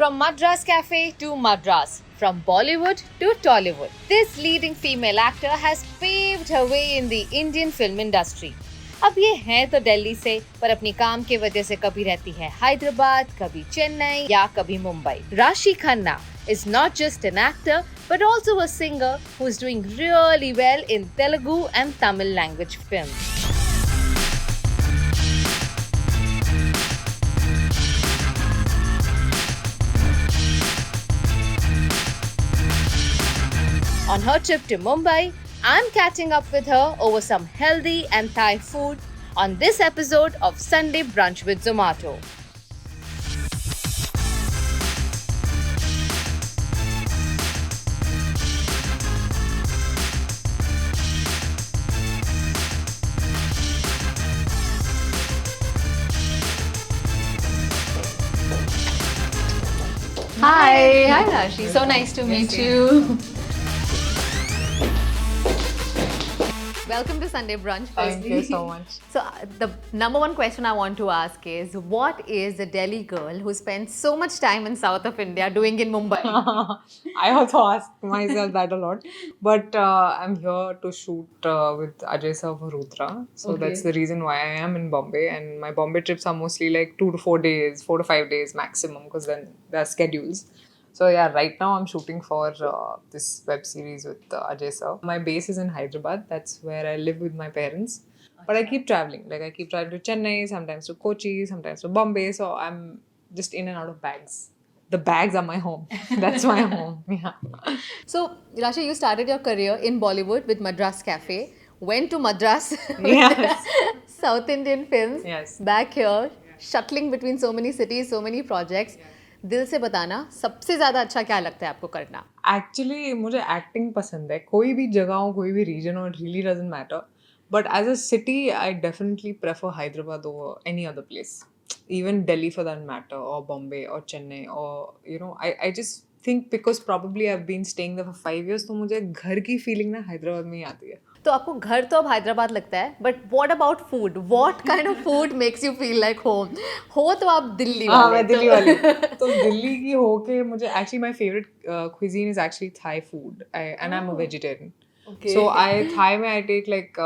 From Madras Cafe to Madras, from Bollywood to Tollywood, this leading female actor has paved her way in the Indian film industry. अब ये है तो दिल्ली से, पर अपनी काम के वजह से कभी रहती है हैदराबाद, कभी चेन्नई या कभी मुंबई. राशि Khanna is not just an actor but also a singer who is doing really well in Telugu and Tamil language films. On her trip to Mumbai, I'm catching up with her over some healthy and Thai food on this episode of Sunday Brunch with Zomato. Hi Rashi. So nice to meet you. Welcome to Sunday Brunch. Thank you so much. So the number one question I want to ask is, what is a Delhi girl who spends so much time in south of India doing in Mumbai? I also ask myself that a lot. But I'm here to shoot with Ajay sir for Rudra. So that's the reason why I am in Bombay. And my Bombay trips are mostly like 2 to 4 days, 4 to 5 days maximum, because then there are schedules. So yeah, right now I'm shooting for this web series with Ajay sir. My base is in Hyderabad. That's where I live with my parents. But I keep traveling. Like I keep traveling to Chennai, sometimes to Kochi, sometimes to Bombay. So I'm just in and out of bags. The bags are my home. That's my home. Yeah. So Rashi, you started your career in Bollywood with Madras Cafe, went to Madras Yes. with South Indian films, Yes. back here, shuttling between so many cities, so many projects. दिल से बताना, सबसे ज़्यादा अच्छा क्या लगता है आपको करना? Actually, मुझे acting पसंद है. कोई भी जगह हो, कोई भी region हो, it really doesn't matter. But as a city, I definitely prefer Hyderabad over any other place. Even Delhi for that matter, or Bombay, or Chennai, or I just think because probably I've been staying there for 5 years, तो मुझे घर की feeling ना हैदराबाद में ही आती है. तो आपको घर तो अब हैदराबाद लगता है, but what about food? What kind of food makes you feel like home? हो तो आप दिल्ली वाले. हाँ, मैं दिल्ली वाली. तो दिल्ली की होके मुझे actually my favorite cuisine is actually Thai food, and I'm a vegetarian. Okay. So Thai में I take like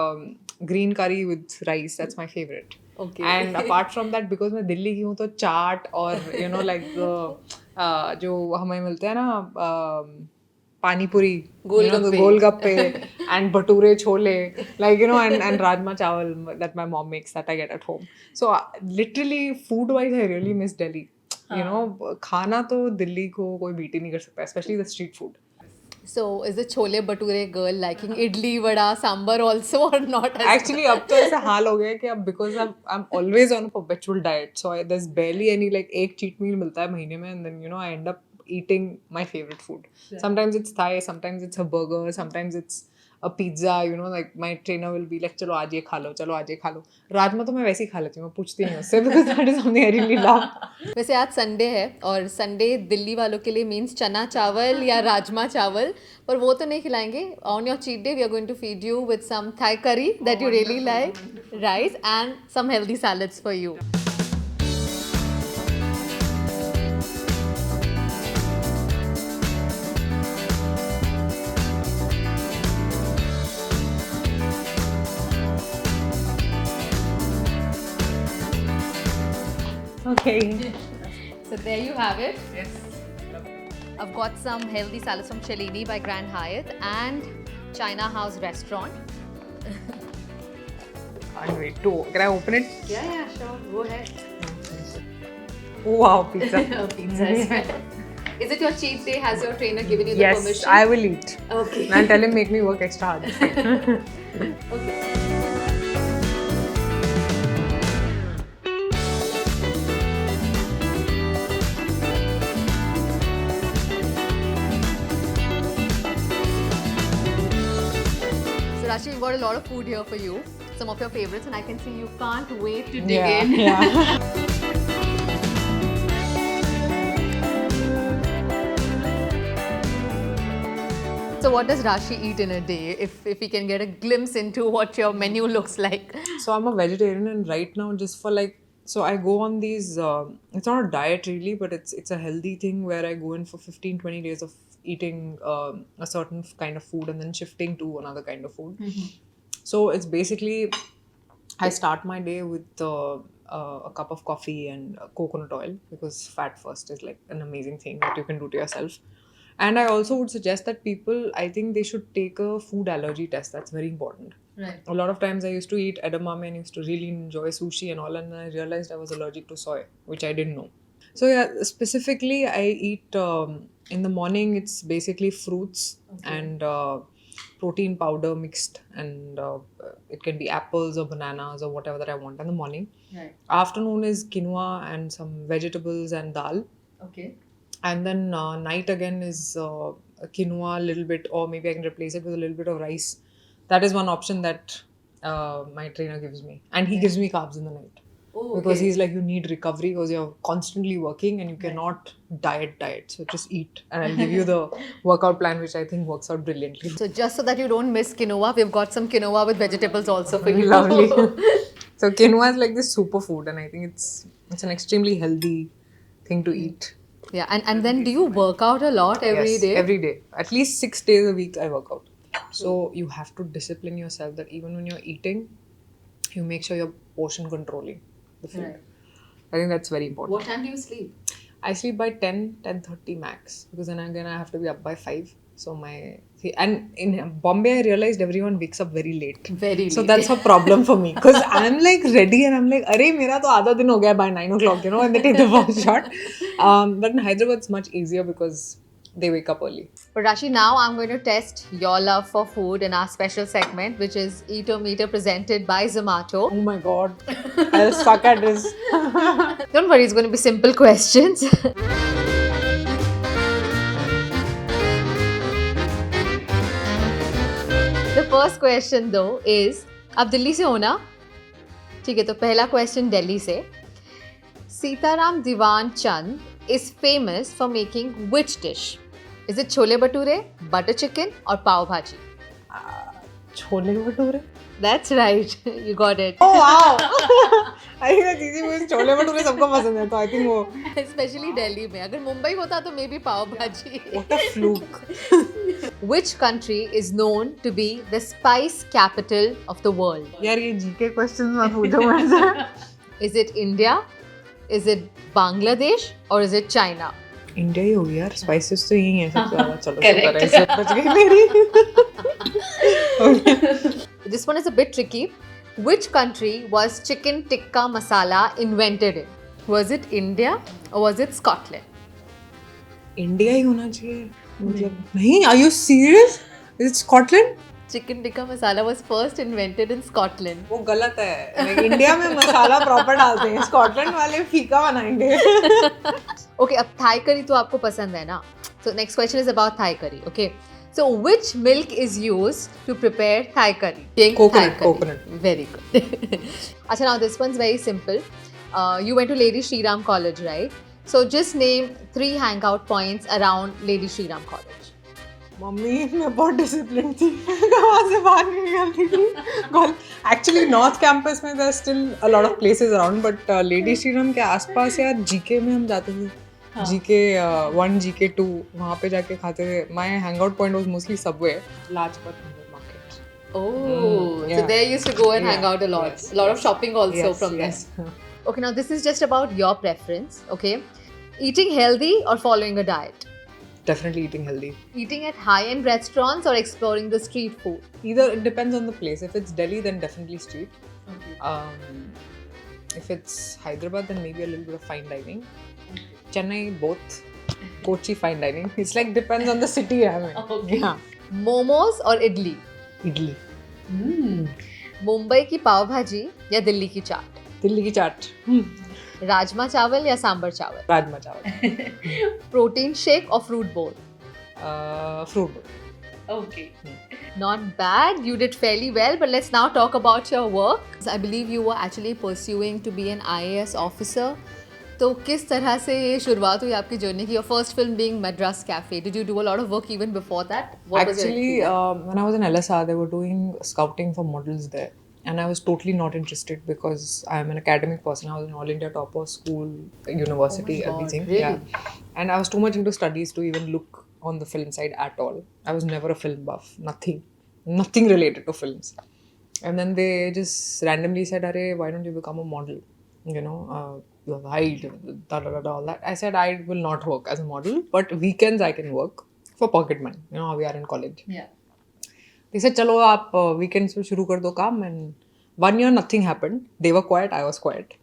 green curry with rice. That's my favorite. Okay. And apart from that, because मैं दिल्ली की हूँ तो चाट और like the जो हमें मिलते हैं ना पानी पूरी, गोलगप्पे and bhature chole, like and rajma chawal that my mom makes that I get at home. So literally food wise I really miss Delhi. खाना तो दिल्ली को कोई beat ही नहीं कर सकता, especially the street food. So is the chole bhature girl liking idli, vada, sambar also or not? Actually अब तो ऐसा हाल हो गया है कि अब because I'm always on a perpetual diet, so there's barely any like एक cheat meal मिलता है महीने में, and then I end up eating my favorite food. Yeah. Sometimes it's Thai, sometimes it's a burger, sometimes it's a pizza, like my trainer will be like चलो आज ये खा लो, चलो आज ये खा लो. राजमा तो मैं वैसे ही खा लेती हूँ, मैं पूछती नहीं उससे, because that is something I really love. वैसे आज संडे है और संडे दिल्ली वालों के लिए मीन्स चना चावल या राजमा चावल, पर वो तो नहीं खिलाएंगे. On your cheat day we are going to feed you with some Thai curry that you really like, rice and some healthy salads for you. Okay. So there you have it. Yes. I've got some healthy salads from Cellini by Grand Hyatt and China House Restaurant. Can't wait to. Can I open it? Yeah, sure. Go ahead. Oh, wow, pizza. Pizza as well. Is it your cheat day? Has your trainer given you the Yes, permission? I will eat. Okay. And I'll tell him make me work extra hard. Okay. So Rashi, we've got a lot of food here for you. Some of your favorites, and I can see you can't wait to dig in. Yeah. So what does Rashi eat in a day? If we can get a glimpse into what your menu looks like. So I'm a vegetarian, and right now, just for like So I go on these. It's not a diet really, but it's a healthy thing where I go in for 15-20 days of eating a certain kind of food and then shifting to another kind of food. So it's basically I start my day with a cup of coffee and coconut oil because fat first is like an amazing thing that you can do to yourself. And I also would suggest that people, I think they should take a food allergy test. That's very important. Right. A lot of times I used to eat edamame and used to really enjoy sushi and all, and I realized I was allergic to soy, which I didn't know. So yeah, specifically I eat in the morning. It's basically fruits and protein powder mixed, and it can be apples or bananas or whatever that I want in the morning. Right. Afternoon is quinoa and some vegetables and dal. Okay. And then night again is quinoa a little bit, or maybe I can replace it with a little bit of rice. That is one option that my trainer gives me, and he gives me carbs in the night. Oh, Because he's like, you need recovery because you're constantly working and you cannot diet. So just eat, and I'll give you the workout plan, which I think works out brilliantly. So just so that you don't miss quinoa, we've got some quinoa with vegetables also for you. Lovely. So quinoa is like this superfood, and I think it's an extremely healthy thing to eat. Yeah, and then do you work out a lot every day? Yes, every day. At least 6 days a week I work out. So you have to discipline yourself that even when you're eating, you make sure you're portion controlling the food. Right. I think that's very important. What time do you sleep? I sleep by 10:30 max, because then again I have to be up by 5. So and in Bombay I realized everyone wakes up very late. Very So late. that's a problem for me, because I'm like ready and I'm like, "Arey, mera to aadha din ho gaya by 9 o'clock," and they take the first shot. But in Hyderabad it's much easier because they wake up early. But Rashi, now I'm going to test your love for food in our special segment, which is Eat or Meter, presented by Zomato. Oh my god, I'll suck at this. Don't worry, it's going to be simple questions. The first question though is, आप दिल्ली से हो ना? ठीक है, तो पहला question Delhi से. Sitaram Diwan Chand is famous for making which dish? Is it chole bhature, butter chicken, or pav bhaji? Chole bhature? That's right. You got it. Oh wow! I think that's easy because chole bhature सबको पसंद है, तो I think वो. Especially Delhi में. अगर मुंबई होता तो maybe pav bhaji. What a fluke! Which country is known to be the spice capital of the world? यार ये GK questions मत पूछो मेरे से. Is it India? Is it Bangladesh? Or is it China? India ही होगी यार. Spices तो यही हैं सबसे ज़्यादा. चलो शुक्र है, इससे बच गई मेरी. This one is a bit tricky. Which country was chicken tikka masala invented in? Was it India or was it Scotland? India ही होना चाहिए. मतलब नहीं. Are you serious? Is it Scotland? Chicken tikka masala was first invented in Scotland. वो गलत है. Like India में मसाला proper डालते हैं. स्कॉटलैंड वाले फीका बनाएंगे. Okay, अब Thai curry तो आपको पसंद है ना? So next question is about Thai curry. Okay. So which milk is used to prepare Thai curry? Pink Coconut, Thai curry. coconut. Very good. Achha, now this one's very simple. You went to Lady Shriram College, right? So just name 3 hangout points around Lady Shriram College. Mummy मैं बहुत discipline थी. वहाँ से बाहर नहीं निकलती थी. Actually north campus में there still a lot of places around, but lady Shri Ram के आसपास यार जीके में हम जाते थे. जीके 1, जीके 2 वहाँ पे जाके खाते थे. My hangout point was mostly Subway, Lajpat market. Oh, yeah. so there you used to go and hang Yeah, out a lot. yes, A lot of shopping also Yes, from yes. there. Okay, now this is just about your preference. Okay, eating healthy or following a diet? Definitely eating healthy. Eating at high-end restaurants or exploring the street food? Either, it depends on the place. If it's Delhi, then definitely street. If it's Hyderabad, then maybe a little bit of fine dining. Chennai, both. Kochi, fine dining. It's like depends on the city I'm in. Okay. Yeah. Momos or idli? Idli. Mumbai की पाव भाजी या दिल्ली की चाट? दिल्ली की चाट. राजमा चावल या सांबर चावल? राजमा चावल. Protein shake और फ्रूट बोल? Fruit. Okay. Not bad. You did fairly well, but let's now talk about your work. I believe you were actually pursuing to be an IAS officer. तो किस तरह से ये शुरुआत हुई आपकी जर्नी की? Your first film being Madras Cafe. Did you do a lot of work even before that? What was your Actually, when I was in LSR, they were doing scouting for models there. and I was totally not interested because I am an academic person. I was an all India topper, school, university, God, everything. really? Yeah, and I was too much into studies to even look on the film side at all. I was never a film buff. Nothing related to films. And then they just randomly said, "Arey, why don't you become a model? You have height, all that." I said, "I will not work as a model, but weekends I can work for pocket money. You know how we are in college." Yeah. They said, "चलो आप weekends में शुरू कर दो काम." And 1 year nothing happened. They were quiet, I was quiet.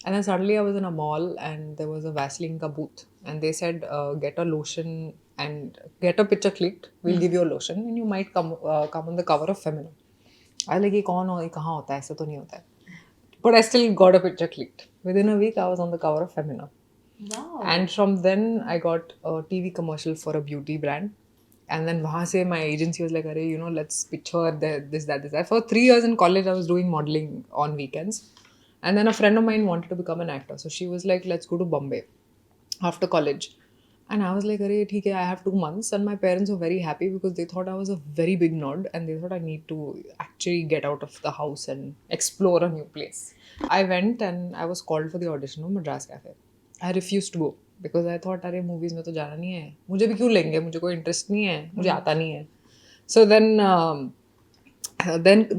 And then suddenly I was in a mall and there was a Vaseline ka booth. And they said, get a lotion and get a picture clicked. We'll give you a lotion and you might come on the cover of Femina. I was like, ये कौन हो, ये कहाँ होता है, ऐसा तो नहीं होता है. But I still got a picture clicked. Within a week, I was on the cover of Femina. Wow. And from then, I got a TV commercial for a beauty brand. And then वहाँ से my agency was like, "Arey, let's pitch her this, that. For 3 years in college, I was doing modeling on weekends. And then a friend of mine wanted to become an actor. So she was like, let's go to Bombay after college. And I was like, "Arey, theek hai, I have 2 months." And my parents were very happy because they thought I was a very big nerd and they thought I need to actually get out of the house and explore a new place. I went and I was called for the audition of Madras Cafe. I refused to go because I thought, अरे movies में तो जाना नहीं है, मुझे भी क्यों लेंगे, मुझे कोई इंटरेस्ट नहीं है, मुझे आता नहीं है. So then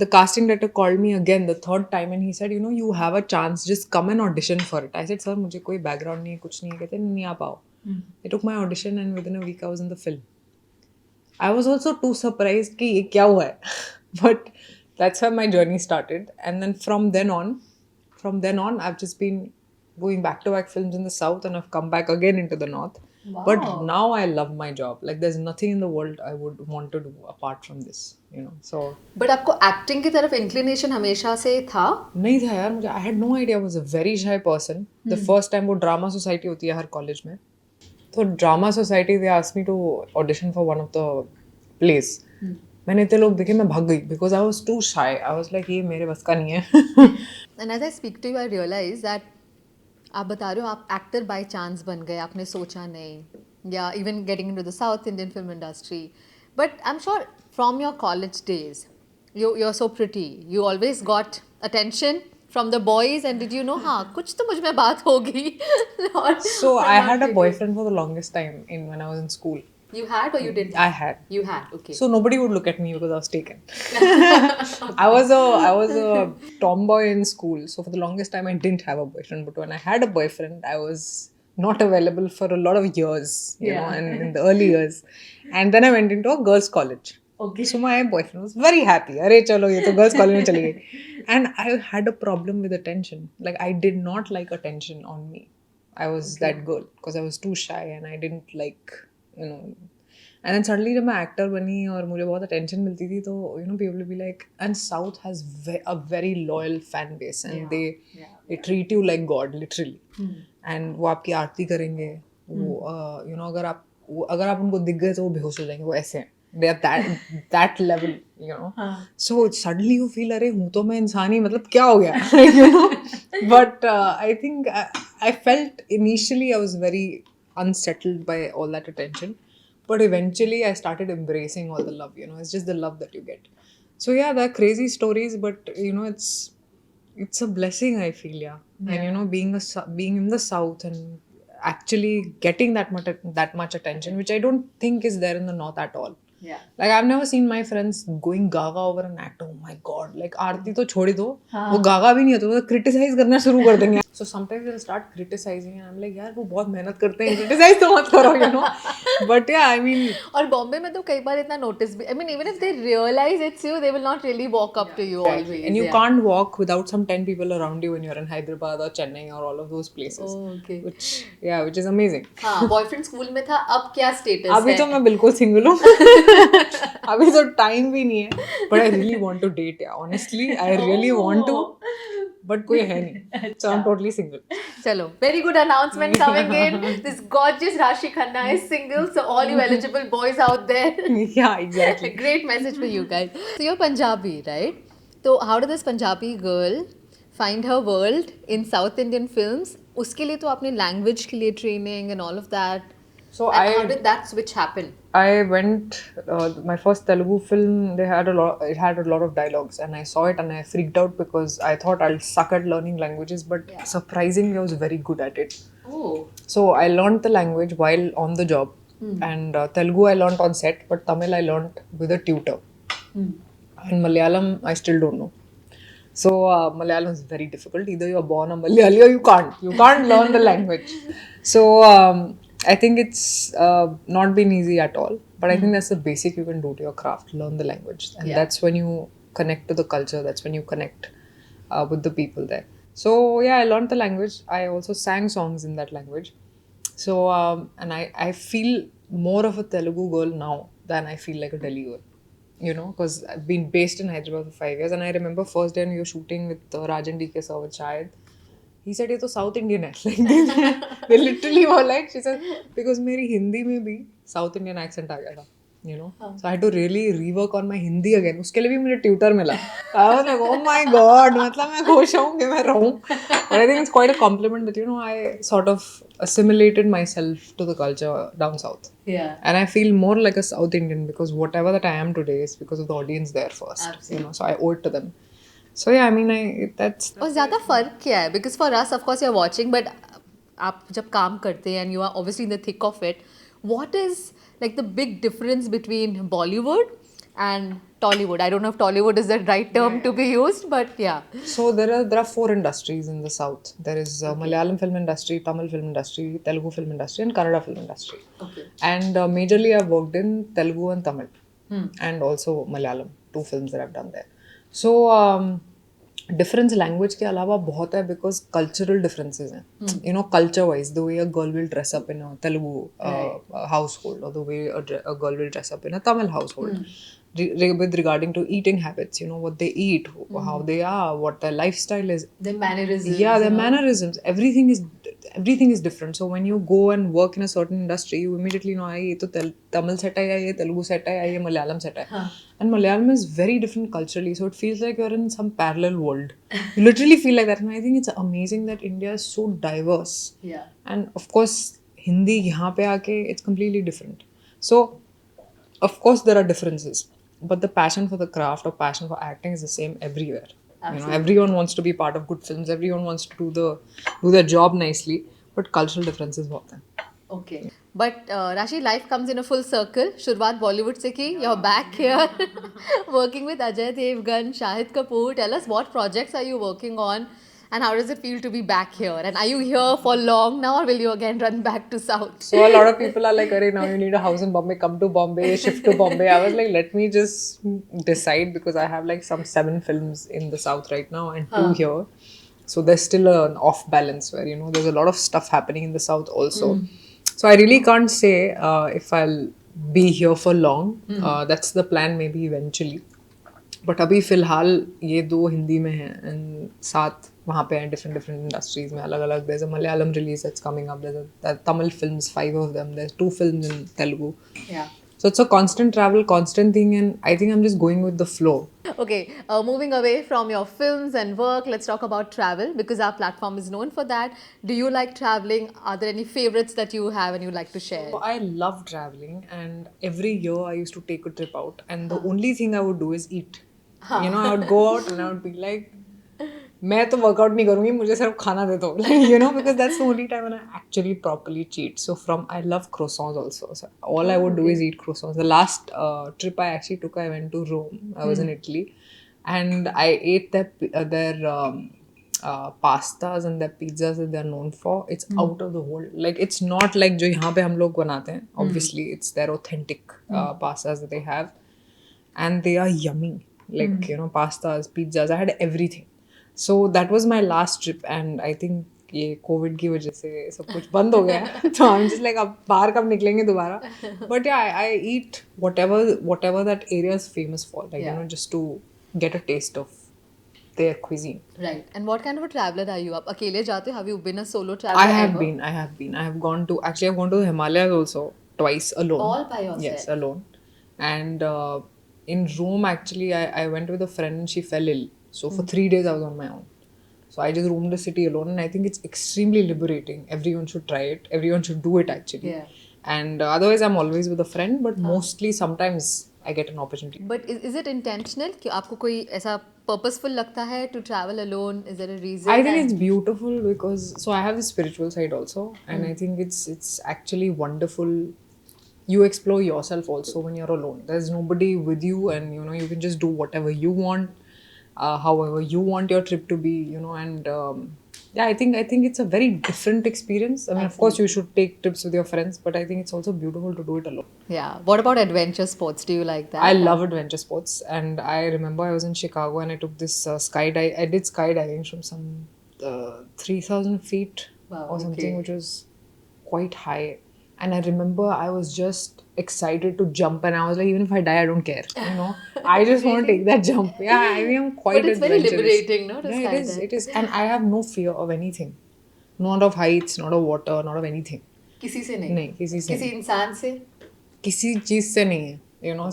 the casting director called me again the third time and he said, you have a chance, just come and audition for it. I said, sir, मुझे कोई background नहीं है, कुछ नहीं है. कहते नहीं आ पाओ. I took my audition and within a week I was in the film. I was also too surprised कि ये क्या हुआ है. But that's how my journey started. And then from then on I've just been going back-to-back films in the south and I've come back again into the north. Wow. But now I love my job. Like there's nothing in the world I would want to do apart from this, So but आपको acting की तरफ inclination हमेशा से था? नहीं था यार, मुझे I had no idea. I was a very shy person. The first time वो ड्रामा सोसाइटी होती है हर कॉलेज में, तो drama society they asked me to audition for one of the plays. मैंने इतने लोग देखे, मैं भाग गई because I was too shy. I was like, ये मेरे बस का नहीं है. And as I speak to you, I realize that आप बता रहे हो आप एक्टर बाय चांस बन गए, आपने सोचा नहीं, या even getting into the south Indian film industry. But I am sure from your college days you are so pretty, you always got attention from the boys, and did you know, हाँ कुछ तो मुझ में बात होगी. So I had a boyfriend for the longest time when I was in school. You had or you didn't? I had. You had, okay. So nobody would look at me because I was taken. I was a tomboy in school. So for the longest time I didn't have a boyfriend. But when I had a boyfriend, I was not available for a lot of years, and in the early years. And then I went into a girls' college. Okay. So my boyfriend was very happy. Arey chalo, ye to girls' college mein chali gayi. And I had a problem with attention. Like I did not like attention on me. I was that girl because I was too shy and I didn't like, And then suddenly जब मैं actor बनी और मुझे बहुत attention मिलती थी तो people will be like, and South has a very loyal fan base and they treat you like God literally. And वो आपकी आरती करेंगे, वो अगर आप उनको दिख गए तो वो बेहोश हो जाएंगे, वो ऐसे हैं. They are that level, So suddenly you feel, अरे हूँ तो मैं इंसान ही, मतलब क्या हो गया, But I think I felt initially I was very unsettled by all that attention, but eventually I started embracing all the love. It's just the love that you get. So yeah, they're crazy stories, but it's a blessing, I feel. And being in the South and actually getting that much attention, which I don't think is there in the North at all. Yeah. Like I've never seen my friends going gaga over an actor. Oh my god, like आरती तो छोड़ ही दो, वो गागा भी नहीं होता, वो criticise करना शुरू कर देंगे. So sometimes they'll start criticizing and I'm like, यार वो बहुत मेहनत करते हैं, criticize तो मत करो, But yeah, I mean. और बॉम्बे में तो कई बार इतना notice भी, I mean even if they realize it's you, they will not really walk up to you always. And you can't walk without some 10 people around you when you're in Hyderabad or Chennai or all of those places. Oh, okay. Which is amazing. हाँ, boyfriend school में था, अब क्या status है? अभी तो मैं बिल्कुल single हूँ. अभी तो time भी नहीं है. But I really want to date, honestly. I really want to. But कोई है नहीं. So I'm totally single. चलो, very good announcement coming in. This gorgeous Rashi Khanna is single, so all you eligible boys out there. Yeah, exactly. Great message for you guys. So you're Punjabi, right? So how did this Punjabi girl find her world in South Indian films? उसके लिए तो आपने language के लिए training and all of that. So And how did that switch happen? I went my first Telugu film. They had a lot. It had a lot of dialogues, and I saw it and I freaked out because I thought I'll suck at learning languages, but surprisingly, I was very good at it. Oh. So I learned the language while on the job, and Telugu I learned on set, but Tamil I learned with a tutor. And Malayalam I still don't know. So Malayalam is very difficult. Either you are born a Malayali or you can't. You can't learn the language. So I think it's not been easy at all. But I think that's the basic you can do to your craft. Learn the language, and that's when you connect to the culture. That's when you connect with the people there. So yeah, I learned the language. I also sang songs in that language. So and I feel more of a Telugu girl now than I feel like a Delhi girl. You know, because I've been based in Hyderabad for 5 years, and I remember first day when we were shooting with Rajan DK sir with Shahid, he said, "ये तो South Indian है." Like they literally were like, she said, because मेरी हिंदी में भी South Indian accent आ गया था, you know. So I had to really rework on my Hindi again. उसके लिए भी मुझे tutor मिला. I was like, oh my god, मतलब मैं खुश हूँ कि मैं रहूँ. But I think it's quite a compliment that, you know, I sort of assimilated myself to the culture down south. Yeah. And I feel more like a South Indian because whatever that I am today is because of the audience there first. Absolutely. You know, so I owe it to them. So yeah, I mean, that's और ज़्यादा फ़र्क क्या है? Because for us, of course, you're watching, but आप जब काम करते हैं and you are obviously in the thick of it, what is like the big difference between Bollywood and Tollywood? I don't know if Tollywood is the right term to be used, but yeah. so there are 4 industries in the south. There is Malayalam film industry, Tamil film industry, Telugu film industry, and Kannada film industry. Okay. And majorly I've worked in Telugu and Tamil, and also Malayalam, 2 films that I've done there. So difference language के अलावा बहुत है because cultural differences हैं. You know, culture wise, the way a girl will dress up in a Telugu household or the way a girl will dress up in a Tamil household. With regarding to eating habits, you know, what they eat, how they are, what their lifestyle is. The mannerisms. Yeah, their mannerisms. Everything is different. So when you go and work in a certain industry, you immediately know, ये तो Tamil set है, ये Telugu set है, ये Malayalam set है. And Malayalam is very different culturally, so it feels like you're in some parallel world. You literally feel like that, and I think it's amazing that India is so diverse. Yeah. And of course, Hindi यहाँ पे आके it's completely different. So of course there are differences, but the passion for the craft or passion for acting is the same everywhere. You know, everyone wants to be part of good films. Everyone wants to do their job nicely, but cultural differences बहुत हैं. Okay. But Rashi, life comes in a full circle. शुरुआत बॉलीवुड से की. You're back here working with Ajay Devgan, Shahid Kapoor. Tell us what projects are you working on and how does it feel to be back here? And are you here for long now or will you again run back to South? So a lot of people are like, "Arey, now you need a house in Bombay. Come to Bombay, shift to Bombay." I was like, let me just decide because I have like some 7 films in the South right now and 2 here. So there's still an off balance where, you know, there's a lot of stuff happening in the South also. So I really can't say if I'll be here for long. That's the plan, maybe eventually. But अभी फिलहाल ये 2 हिंदी में हैं and 7 वहाँ पे हैं different industries में अलग अलग. There's a Malayalam release that's coming up. There's a Tamil films, 5 of them. There's 2 films in Telugu. Yeah. So it's a constant travel, constant thing, and I think I'm just going with the flow. Okay, moving away from your films and work, let's talk about travel because our platform is known for that. Do you like traveling? Are there any favorites that you have and you like to share? So I love traveling, and every year I used to take a trip out, and the only thing I would do is eat. You know, I would go out and I would be like, मैं तो workout नहीं करूँगी, मुझे सिर्फ खाना दे दो. Like, you know, because that's the only time when I actually properly cheat. So I love croissants also. So all I would do is eat croissants. The last trip I actually took, I went to Rome. I was in Italy, and I ate their pastas and their pizzas that they're known for. It's out of the world. Like, it's not like जो यहाँ पे हम लोग बनाते हैं. Obviously, it's their authentic pastas that they have, and they are yummy. Like, you know, pastas, pizzas. I had everything. So that was my last trip, and I think ये Covid की वजह से सब कुछ बंद हो गया है. तो I'm just like, अब बाहर कब निकलेंगे दोबारा. But yeah, I eat whatever that area is famous for, like, you know, just to get a taste of their cuisine. Right. And what kind of a traveler are you? आप अकेले जाते हो? Have you been a solo traveler? I have been. I've gone to the Himalayas also twice alone. All by yourself? Yes, alone. And in Rome, actually, I went with a friend and she fell ill. So for 3 days I was on my own. So I just roamed the city alone, and I think it's extremely liberating. Everyone should try it. Everyone should do it actually. Yeah. And otherwise, I'm always with a friend, but mostly sometimes I get an opportunity. But is it intentional कि आपको कोई ऐसा purposeful लगता है to travel alone? Is there a reason? I think it's beautiful because so I have the spiritual side also, and I think it's actually wonderful. You explore yourself also when you're alone. There's nobody with you, and you can just do whatever you want, however you want your trip to be. And yeah, I think it's a very different experience. I mean, of course, you should take trips with your friends, but I think it's also beautiful to do it alone. Yeah. What about adventure sports? Do you like that? I love adventure sports, and I remember I was in Chicago and I took this skydive. I did skydiving from some 3,000 feet Wow, or something, okay. which was quite high. And I remember I was just excited to jump, and I was like, even if I die, I don't care. I just want to take that jump. Yeah, I think I'm quite But it's very adventurous. liberating, no? To Yeah, it is. skydive. It is, and I have no fear of anything. Not of heights, not of water, not of anything. किसी से नहीं? नहीं, किसी से किसी नहीं. इंसान से? किसी चीज से नहीं है,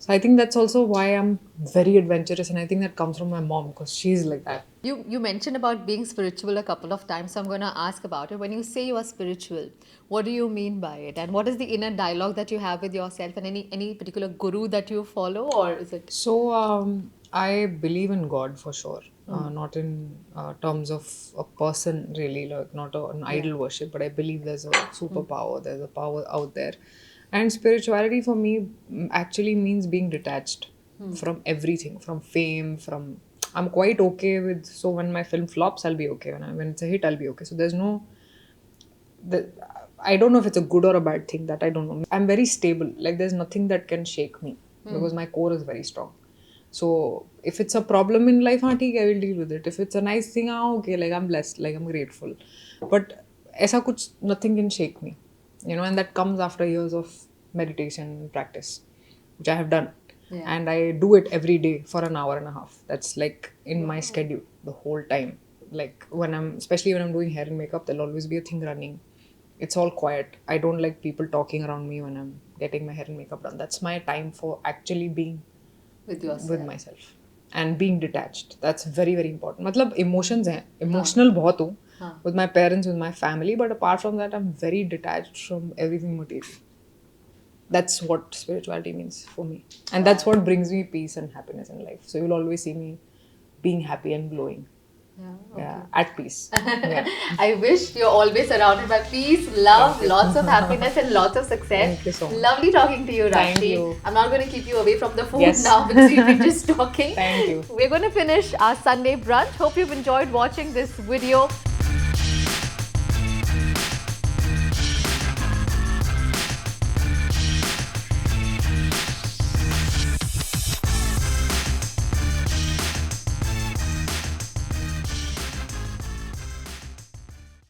so I think that's also why I'm very adventurous, and I think that comes from my mom because she's like that. You mentioned about being spiritual a couple of times, so I'm going to ask about it. When you say you are spiritual, what do you mean by it? And what is the inner dialogue that you have with yourself, and any particular guru that you follow, or is it? So I believe in God for sure, not in terms of a person really, like not an idol worship, but I believe there's a superpower, there's a power out there. And spirituality for me actually means being detached from everything, from fame, from... I'm quite okay with... So when my film flops, I'll be okay. When it's a hit, I'll be okay. So there's no... I don't know if it's a good or a bad thing, that I don't know. I'm very stable. Like there's nothing that can shake me because my core is very strong. So if it's a problem in life, I will deal with it. If it's a nice thing, okay, like I'm blessed, like I'm grateful. But aisa kuch, nothing can shake me. And that comes after years of meditation and practice, which I have done. Yeah. And I do it every day for an hour and a half. That's like in my schedule the whole time. Like especially when I'm doing hair and makeup, there'll always be a thing running. It's all quiet. I don't like people talking around me when I'm getting my hair and makeup done. That's my time for actually being With yourself. with myself and being detached. That's very, very important. मतलब emotions हैं, emotional बहुत हूँ with my parents, with my family, but apart from that, I'm very detached from everything material. That's what spirituality means for me, and that's what brings me peace and happiness in life. So you'll always see me being happy and glowing. Yeah, at peace. Yeah. I wish you're always surrounded by peace, love, lots of happiness, and lots of success. Thank you so much. Lovely talking to you, Thank Rakshi. you. I'm not going to keep you away from the food Yes. now because we've been just talking. Thank you. We're going to finish our Sunday brunch. Hope you've enjoyed watching this video.